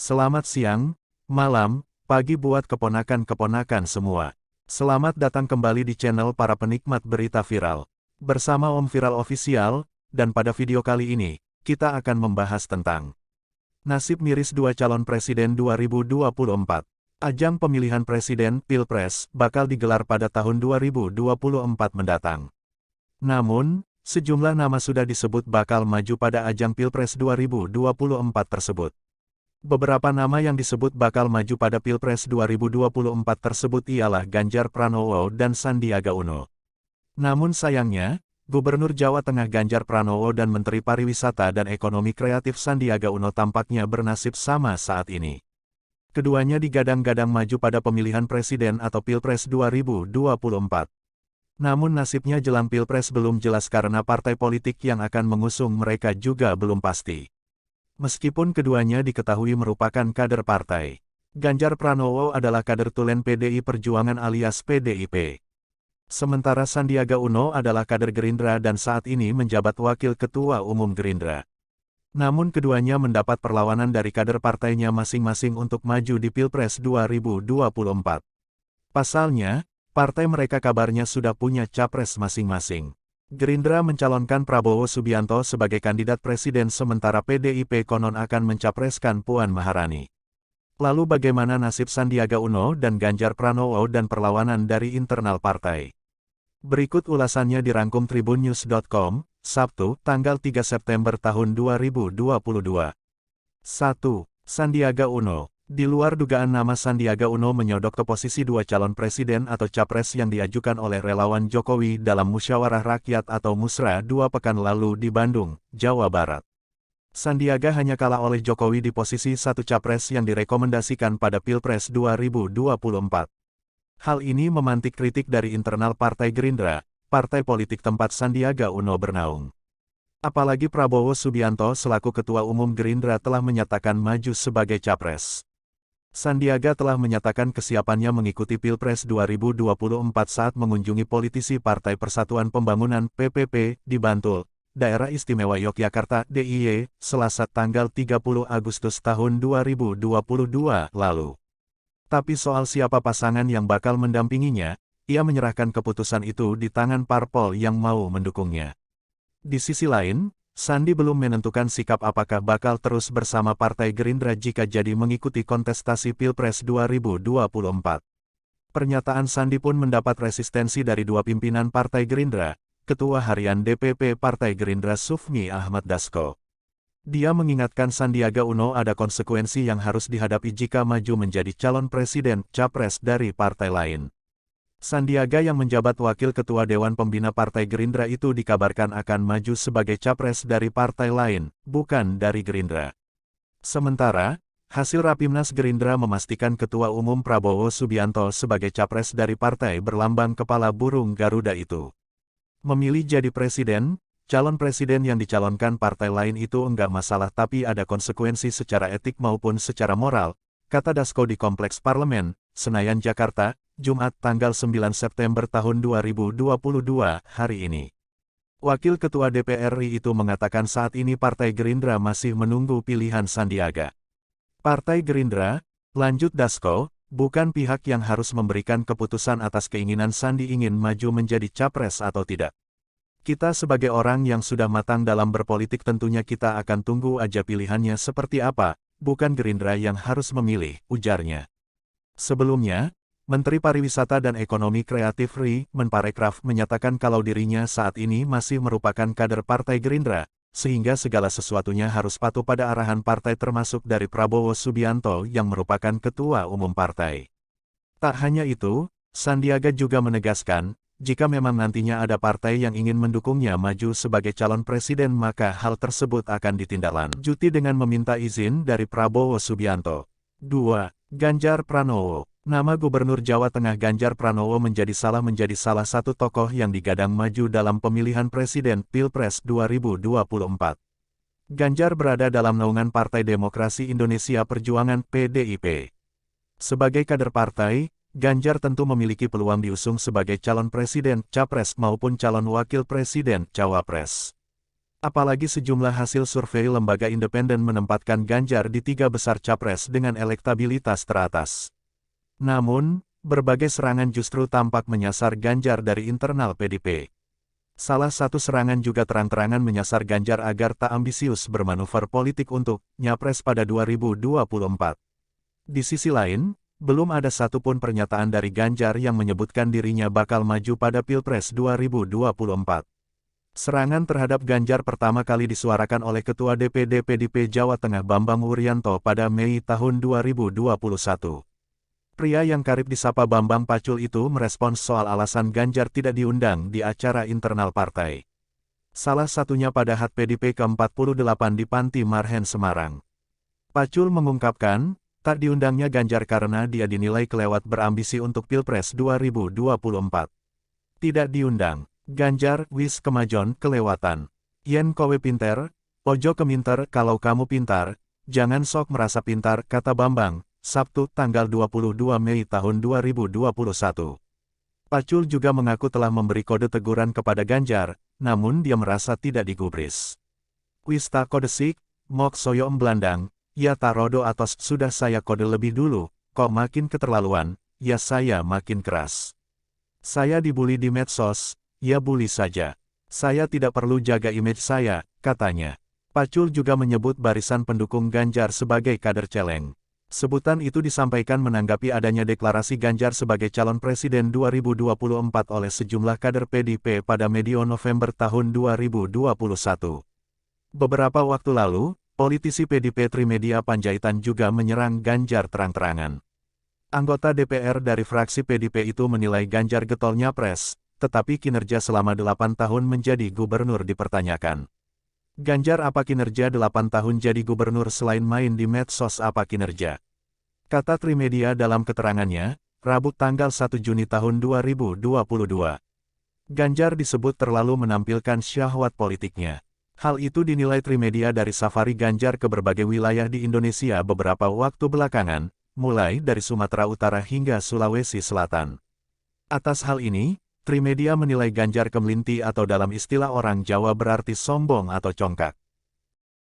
Selamat siang, malam, pagi buat keponakan-keponakan semua. Selamat datang kembali di channel para penikmat berita viral. Bersama Om Viral Official, dan pada video kali ini, kita akan membahas tentang nasib miris dua calon presiden 2024. Ajang pemilihan presiden Pilpres bakal digelar pada tahun 2024 mendatang. Namun, sejumlah nama sudah disebut bakal maju pada ajang Pilpres 2024 tersebut. Beberapa nama yang disebut bakal maju pada Pilpres 2024 tersebut ialah Ganjar Pranowo dan Sandiaga Uno. Namun sayangnya, Gubernur Jawa Tengah Ganjar Pranowo dan Menteri Pariwisata dan Ekonomi Kreatif Sandiaga Uno tampaknya bernasib sama saat ini. Keduanya digadang-gadang maju pada pemilihan presiden atau Pilpres 2024. Namun nasibnya jelang Pilpres belum jelas karena partai politik yang akan mengusung mereka juga belum pasti. Meskipun keduanya diketahui merupakan kader partai, Ganjar Pranowo adalah kader tulen PDI Perjuangan alias PDIP. Sementara Sandiaga Uno adalah kader Gerindra dan saat ini menjabat Wakil Ketua Umum Gerindra. Namun keduanya mendapat perlawanan dari kader partainya masing-masing untuk maju di Pilpres 2024. Pasalnya, partai mereka kabarnya sudah punya capres masing-masing. Gerindra mencalonkan Prabowo Subianto sebagai kandidat presiden sementara PDIP konon akan mencapreskan Puan Maharani. Lalu bagaimana nasib Sandiaga Uno dan Ganjar Pranowo dan perlawanan dari internal partai? Berikut ulasannya dirangkum tribunnews.com, Sabtu, tanggal 3 September tahun 2022. 1. Sandiaga Uno. Di luar dugaan nama Sandiaga Uno menyodok ke posisi dua calon presiden atau capres yang diajukan oleh relawan Jokowi dalam Musyawarah Rakyat atau Musra 2 pekan lalu di Bandung, Jawa Barat. Sandiaga hanya kalah oleh Jokowi di posisi satu capres yang direkomendasikan pada Pilpres 2024. Hal ini memantik kritik dari internal Partai Gerindra, partai politik tempat Sandiaga Uno bernaung. Apalagi Prabowo Subianto selaku Ketua Umum Gerindra telah menyatakan maju sebagai capres. Sandiaga telah menyatakan kesiapannya mengikuti Pilpres 2024 saat mengunjungi politisi Partai Persatuan Pembangunan (PPP) di Bantul, Daerah Istimewa Yogyakarta (DIY), Selasa tanggal 30 Agustus tahun 2022 lalu. Tapi soal siapa pasangan yang bakal mendampinginya, ia menyerahkan keputusan itu di tangan parpol yang mau mendukungnya. Di sisi lain, Sandi belum menentukan sikap apakah bakal terus bersama Partai Gerindra jika jadi mengikuti kontestasi Pilpres 2024. Pernyataan Sandi pun mendapat resistensi dari dua pimpinan Partai Gerindra, Ketua Harian DPP Partai Gerindra Sufmi Ahmad Dasko. Dia mengingatkan Sandiaga Uno ada konsekuensi yang harus dihadapi jika maju menjadi calon presiden, capres dari partai lain. Sandiaga yang menjabat Wakil Ketua Dewan Pembina Partai Gerindra itu dikabarkan akan maju sebagai capres dari partai lain, bukan dari Gerindra. Sementara, hasil Rapimnas Gerindra memastikan Ketua Umum Prabowo Subianto sebagai capres dari partai berlambang kepala burung Garuda itu. Memilih jadi presiden, calon presiden yang dicalonkan partai lain itu enggak masalah tapi ada konsekuensi secara etik maupun secara moral, kata Dasko di Kompleks Parlemen, Senayan, Jakarta, Jumat tanggal 9 September tahun 2022 hari ini. Wakil Ketua DPR RI itu mengatakan saat ini Partai Gerindra masih menunggu pilihan Sandiaga. Partai Gerindra, lanjut Dasko, bukan pihak yang harus memberikan keputusan atas keinginan Sandi ingin maju menjadi capres atau tidak. Kita sebagai orang yang sudah matang dalam berpolitik tentunya kita akan tunggu aja pilihannya seperti apa, bukan Gerindra yang harus memilih, ujarnya. Sebelumnya, Menteri Pariwisata dan Ekonomi Kreatif RI, Menparekraf menyatakan kalau dirinya saat ini masih merupakan kader Partai Gerindra, sehingga segala sesuatunya harus patuh pada arahan partai termasuk dari Prabowo Subianto yang merupakan Ketua Umum Partai. Tak hanya itu, Sandiaga juga menegaskan, jika memang nantinya ada partai yang ingin mendukungnya maju sebagai calon presiden maka hal tersebut akan ditindaklanjuti dengan meminta izin dari Prabowo Subianto. 2. Ganjar Pranowo. Nama Gubernur Jawa Tengah Ganjar Pranowo menjadi salah satu tokoh yang digadang maju dalam pemilihan presiden Pilpres 2024. Ganjar berada dalam naungan Partai Demokrasi Indonesia Perjuangan (PDIP). Sebagai kader partai, Ganjar tentu memiliki peluang diusung sebagai calon presiden, capres maupun calon wakil presiden, cawapres. Apalagi sejumlah hasil survei lembaga independen menempatkan Ganjar di 3 besar capres dengan elektabilitas teratas. Namun, berbagai serangan justru tampak menyasar Ganjar dari internal PDP. Salah satu serangan juga terang-terangan menyasar Ganjar agar tak ambisius bermanuver politik untuk nyapres pada 2024. Di sisi lain, belum ada satupun pernyataan dari Ganjar yang menyebutkan dirinya bakal maju pada Pilpres 2024. Serangan terhadap Ganjar pertama kali disuarakan oleh Ketua DPD PDIP Jawa Tengah Bambang Wuryanto pada Mei tahun 2021. Pria yang karib disapa Bambang Pacul itu merespons soal alasan Ganjar tidak diundang di acara internal partai. Salah satunya pada HUT PDIP ke-48 di Panti Marhen Semarang. Pacul mengungkapkan, tak diundangnya Ganjar karena dia dinilai kelewat berambisi untuk Pilpres 2024. Tidak diundang. Ganjar, wis kemajon, kelewatan. Yen kowe pinter, ojo keminter kalau kamu pintar, jangan sok merasa pintar, kata Bambang, Sabtu tanggal 22 Mei tahun 2021. Pacul juga mengaku telah memberi kode teguran kepada Ganjar, namun dia merasa tidak digubris. Wis ta kodesik, mok soyo emblandang, ya tarodo atos sudah saya kode lebih dulu, kok makin keterlaluan, ya saya makin keras. Saya dibully di medsos, ya bully saja. Saya tidak perlu jaga image saya, katanya. Pacul juga menyebut barisan pendukung Ganjar sebagai kader celeng. Sebutan itu disampaikan menanggapi adanya deklarasi Ganjar sebagai calon presiden 2024 oleh sejumlah kader PDIP pada medio November tahun 2021. Beberapa waktu lalu, politisi PDIP Trimedia Panjaitan juga menyerang Ganjar terang-terangan. Anggota DPR dari fraksi PDIP itu menilai Ganjar getol nyapres, tetapi kinerja selama 8 tahun menjadi gubernur dipertanyakan. Ganjar apa kinerja 8 tahun jadi gubernur selain main di medsos apa kinerja? Kata Trimedia dalam keterangannya, Rabu tanggal 1 Juni tahun 2022. Ganjar disebut terlalu menampilkan syahwat politiknya. Hal itu dinilai Trimedia dari safari Ganjar ke berbagai wilayah di Indonesia beberapa waktu belakangan, mulai dari Sumatera Utara hingga Sulawesi Selatan. Atas hal ini, Trimedia menilai Ganjar kemelinti atau dalam istilah orang Jawa berarti sombong atau congkak.